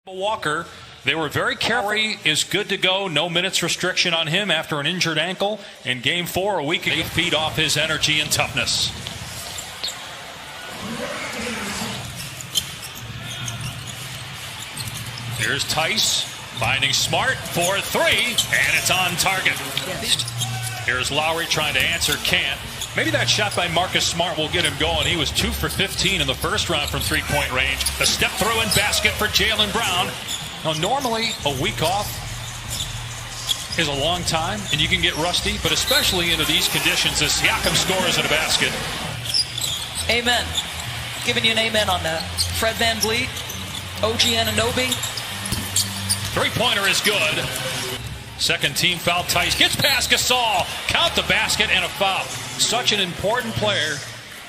Walker, they were very careful. Is good to go. No minutes restriction on him after an injured ankle in Game 4 a week ago. They feed off his energy and toughness. Here's Tice finding Smart for 3, and it's on target. Here's Lowry trying to answer, can't. Maybe that shot by Marcus Smart will get him going. He was 2 for 15 in the first round from three-point range. A step through and basket for Jaylen Brown. Now, normally a week off is a long time, and you can get rusty, but especially into these conditions as Siakam scores at a basket. Amen. Giving you an amen on that. Fred VanVleet, OG Anunoby. Three-pointer is good. Second team foul. Tice gets past Gasol. Count the basket and a foul. Such an important player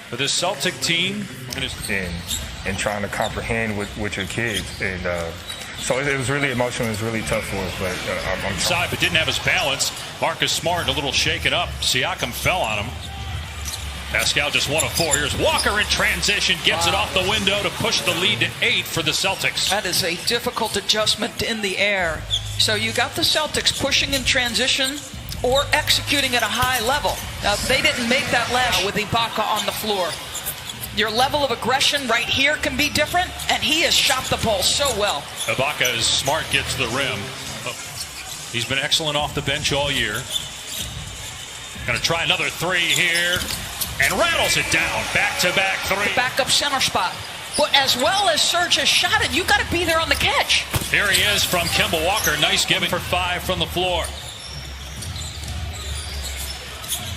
for this Celtic team. And trying to comprehend with your kids. And so it was really emotional. It was really tough for us. But I'm side, but didn't have his balance. Marcus Smart a little shaken up. Siakam fell on him. Pascal just 1 of 4. Here's Walker in transition. Gets it off the window to push the lead to 8 for the Celtics. That is a difficult adjustment in the air. So you got the Celtics pushing in transition or executing at a high level. Now, they didn't make that last with Ibaka on the floor. Your level of aggression right here can be different, and he has shot the ball so well. Ibaka is smart, gets to the rim. He's been excellent off the bench all year. Going to try another 3 here, and rattles it down. Back-to-back 3. The backup center spot. But as well as Serge has shot it, you got to be there on the catch. Here he is from Kemba Walker. Nice giving for 5 from the floor.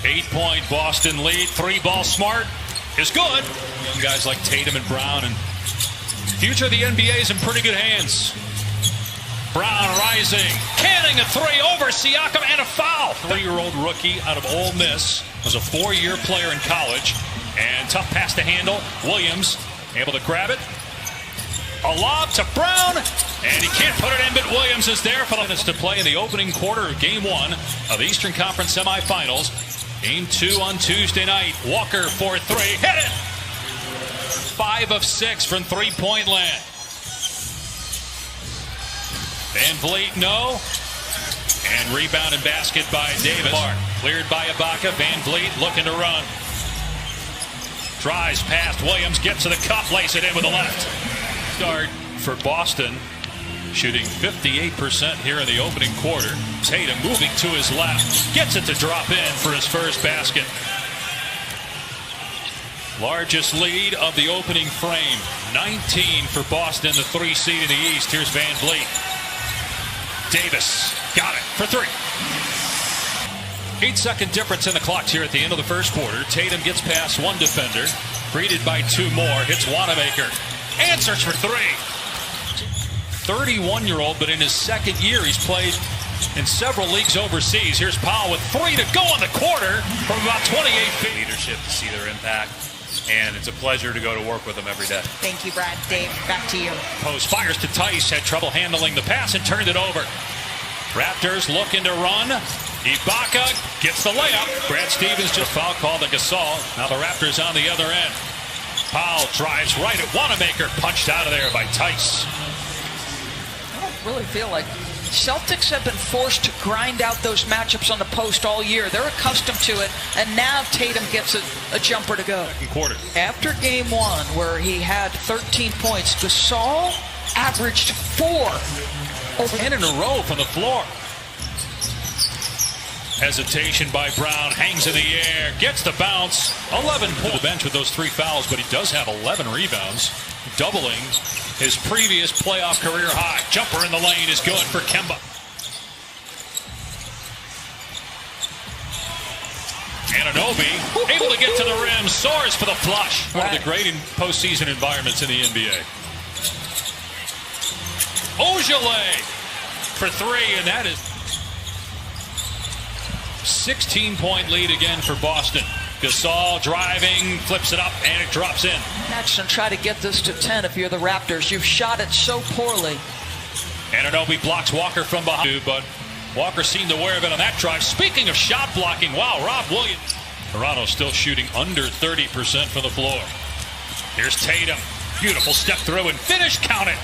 8-point Boston lead. 3-ball Smart is good. Young guys like Tatum and Brown, and future of the NBA is in pretty good hands. Brown rising, canning a 3 over Siakam, and a foul. 3-year-old rookie out of Ole Miss. Was a 4-year player in college, and tough pass to handle. Williams able to grab it. A lob to Brown, and he can't put it in, but Williams is there for the minutes to play in the opening quarter of Game 1 of the Eastern Conference semifinals. Game 2 on Tuesday night. Walker for 3. Hit it! 5 of 6 from three-point land. VanVleet, no. And rebound and basket by Davis. Mark cleared by Ibaka. VanVleet looking to run. Drives past Williams, gets to the cup, lays it in with the left. Start for Boston, shooting 58% here in the opening quarter. Tatum moving to his left, gets it to drop in for his first basket. Largest lead of the opening frame, 19 for Boston, the 3 seed in the East. Here's VanVleet. Davis got it for 3. 8-second difference in the clocks here at the end of the first quarter. Tatum gets past 1 defender, greeted by 2 more, hits Wanamaker, answers for 3. 31-year-old, but in his second year, he's played in several leagues overseas. Here's Powell with 3 to go in the quarter from about 28 feet. Leadership to see their impact, and it's a pleasure to go to work with them every day. Thank you, Brad. Dave, back to you. Post fires to Tice, had trouble handling the pass and turned it over. Raptors looking to run. Ibaka gets the layup. Brad Stevens just foul called to Gasol. Now the Raptors on the other end. Powell drives right at Wanamaker, punched out of there by Tice. I don't really feel like Celtics have been forced to grind out those matchups on the post all year. They're accustomed to it, and now Tatum gets a jumper to go. Second quarter. After Game 1, where he had 13 points, Gasol averaged 4. And in a row from the floor. Hesitation by Brown, hangs in the air, gets the bounce. 11 pull the bench with those 3 fouls, but he does have 11 rebounds, doubling his previous playoff career high. Jumper in the lane is good for Kemba. Anunoby able to get to the rim, soars for the flush. One of the great postseason environments in the NBA. Ojale for 3, and that is 16-point lead again for Boston. Gasol driving, flips it up, and it drops in. Next, and try to get this to 10 if you're the Raptors. You've shot it so poorly. Anunoby blocks Walker from behind, but Walker seemed aware of it on that drive. Speaking of shot blocking, wow, Rob Williams. Toronto still shooting under 30% from the floor. Here's Tatum. Beautiful step through and finish, count it.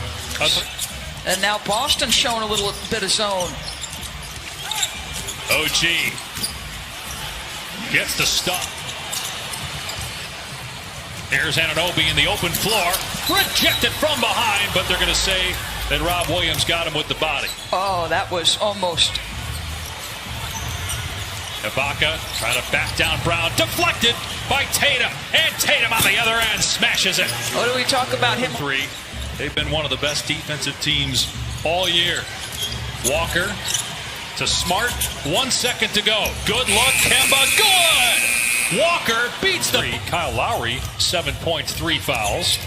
And now Boston showing a little bit of zone. OG gets the stop. Here's Anunoby in the open floor. Rejected from behind, but they're going to say that Rob Williams got him with the body. Oh, that was almost. Ibaka trying to back down Brown. Deflected by Tatum. And Tatum on the other end smashes it. What do we talk about him? Three. They've been one of the best defensive teams all year. Walker to Smart. 1 second to go. Good look. Kemba. Good! Walker beats the... Kyle Lowry, 7 points, 3 fouls.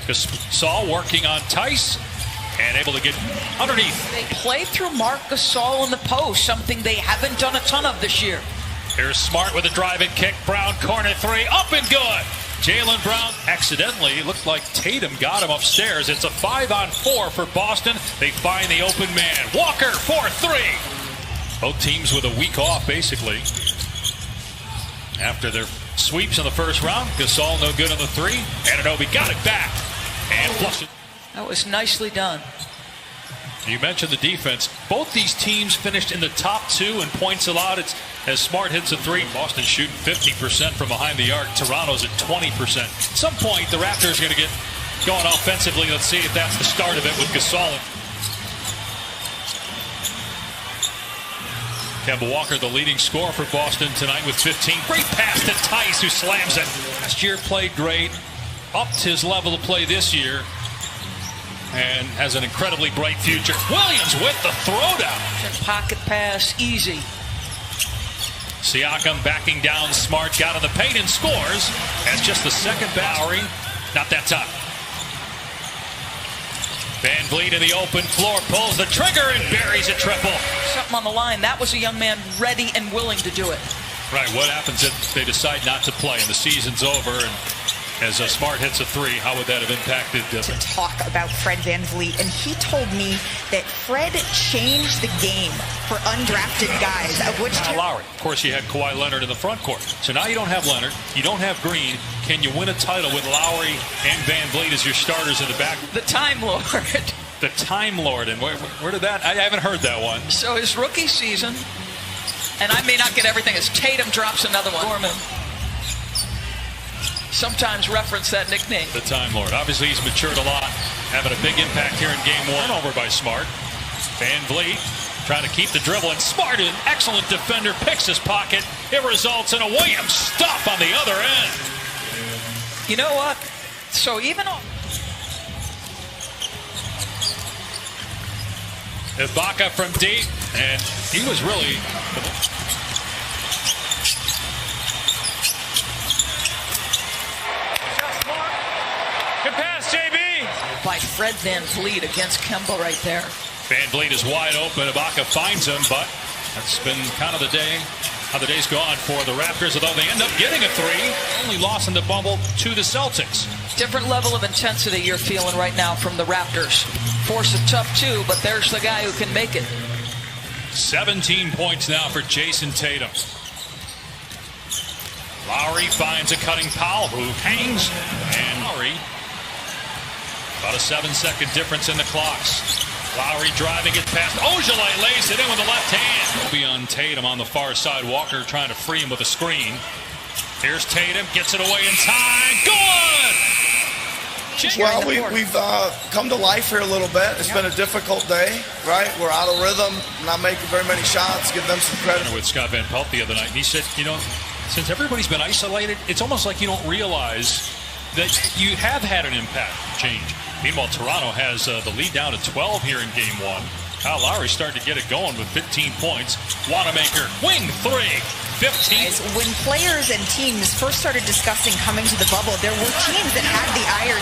Gasol working on Tice and able to get underneath. They play through Marc Gasol in the post, something they haven't done a ton of this year. Here's Smart with a drive and kick. Brown corner three. Up and good. Jaylen Brown accidentally, looked like Tatum got him upstairs. It's a 5-on-4 for Boston. They find the open man. Walker, 4-3. Both teams with a week off, basically. After their sweeps in the first round, Gasol no good on the three. Anunoby got it back and flushed it. That was nicely done. You mentioned the defense. Both these teams finished in the top 2 in points allowed. It's as Smart hits a three. Boston shooting 50% from behind the arc. Toronto's at 20%. At some point, the Raptors are going to get going offensively. Let's see if that's the start of it with Gasol. Kemba Walker, the leading scorer for Boston tonight with 15. Great pass to Tice, who slams it. Last year played great. Upped his level of play this year. And has an incredibly bright future. Williams with the throwdown. Pocket pass, easy. Siakam backing down Smart, got in the paint and scores. That's just the second Bowery. Not that time. Van Vliet in the open floor, pulls the trigger and buries a triple. Something on the line. That was a young man ready and willing to do it. Right, what happens if they decide not to play and the season's over and as Smart hits a three, how would that have impacted? To talk about Fred Van Vliet, and he told me that Fred changed the game for undrafted guys, of which Lowry. Of course, you had Kawhi Leonard in the front court. So now you don't have Leonard, you don't have Green. Can you win a title with Lowry and Van Vliet as your starters in the back? The Time Lord. The Time Lord, and where did that? I haven't heard that one. So his rookie season, and I may not get everything, as Tatum drops another one. Gorman. Sometimes reference that nickname. The Time Lord. Obviously, he's matured a lot, having a big impact here in game one. Over by Smart. Van Vliet trying to keep the dribble, and Smart, an excellent defender, picks his pocket. It results in a Williams stop on the other end. You know what? So even Ibaka from deep, and he was really... Good pass, JB. By Fred Van Vliet against Kemba right there. Van Vliet is wide open. Ibaka finds him, but that's been kind of the day, how the day's gone for the Raptors, although they end up getting a three. Only loss in the bubble to the Celtics. Different level of intensity you're feeling right now from the Raptors. Force a tough two, but there's the guy who can make it. 17 points now for Jason Tatum. Lowry finds a cutting Powell, who hangs, and Lowry, about a 7-second difference in the clocks. Lowry driving it past Ojale, lays it in with the left hand. Will be on Tatum on the far side. Walker trying to free him with a screen. Here's Tatum, gets it away in time. Good! Well, we've come to life here a little bit. It's been a difficult day, right? We're out of rhythm, not making very many shots. Give them some credit. With Scott Van Pelt the other night, and he said, you know, since everybody's been isolated, it's almost like you don't realize that you have had an impact change. Meanwhile, Toronto has the lead down to 12 here in game one. Kyle Lowry starting to get it going with 15 points. Wanamaker, wing three, 15. When players and teams first started discussing coming to the bubble, there were teams that had the higher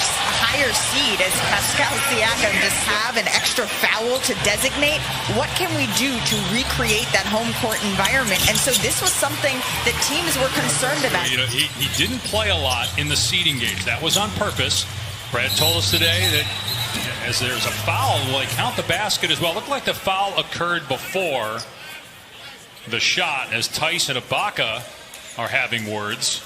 seed, as Pascal Siakam just have an extra foul to designate. What can we do to recreate that home court environment? And so this was something that teams were concerned about. You know, he didn't play a lot in the seeding games. That was on purpose. Brad told us today that as there's a foul, will they count the basket as well? It looked like the foul occurred before the shot, as Tice and Ibaka are having words.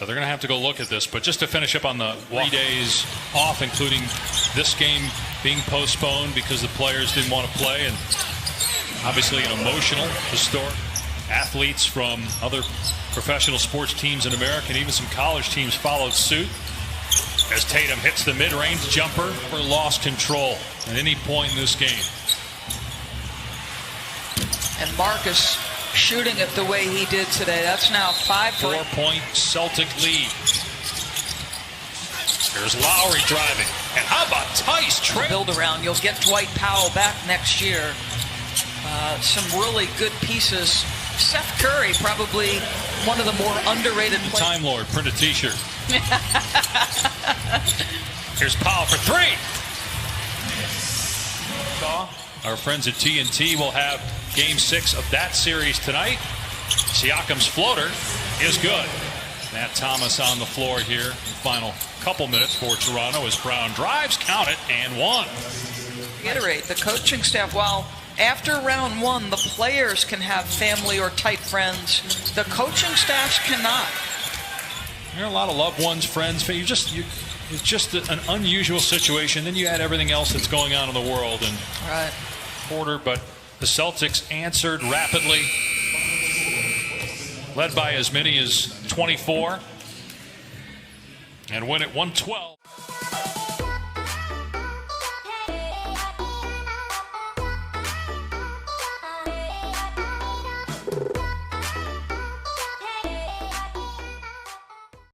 So they're going to have to go look at this. But just to finish up on the 3 days off, including this game being postponed because the players didn't want to play, and obviously an emotional, historic. Athletes from other professional sports teams in America and even some college teams followed suit as Tatum hits the mid-range jumper. Lost control at any point in this game. And Marcus shooting it the way he did today. That's now 5 for 4-point Celtic lead. Here's Lowry driving. And how about Tice? Build around. You'll get Dwight Powell back next year. Some really good pieces. Seth Curry, probably one of the more underrated players. Time Lord, print a t-shirt. Here's Powell for 3. Our friends at TNT will have Game 6 of that series tonight. Siakam's floater is good. Matt Thomas on the floor here in the final couple minutes for Toronto as Brown drives, count it, and 1. Reiterate, the coaching staff, while after round 1, the players can have family or tight friends, the coaching staffs cannot. There are a lot of loved ones, friends. It's just an unusual situation. Then you add everything else that's going on in the world. And right. Porter, but the Celtics answered rapidly, led by as many as 24, and win at 112.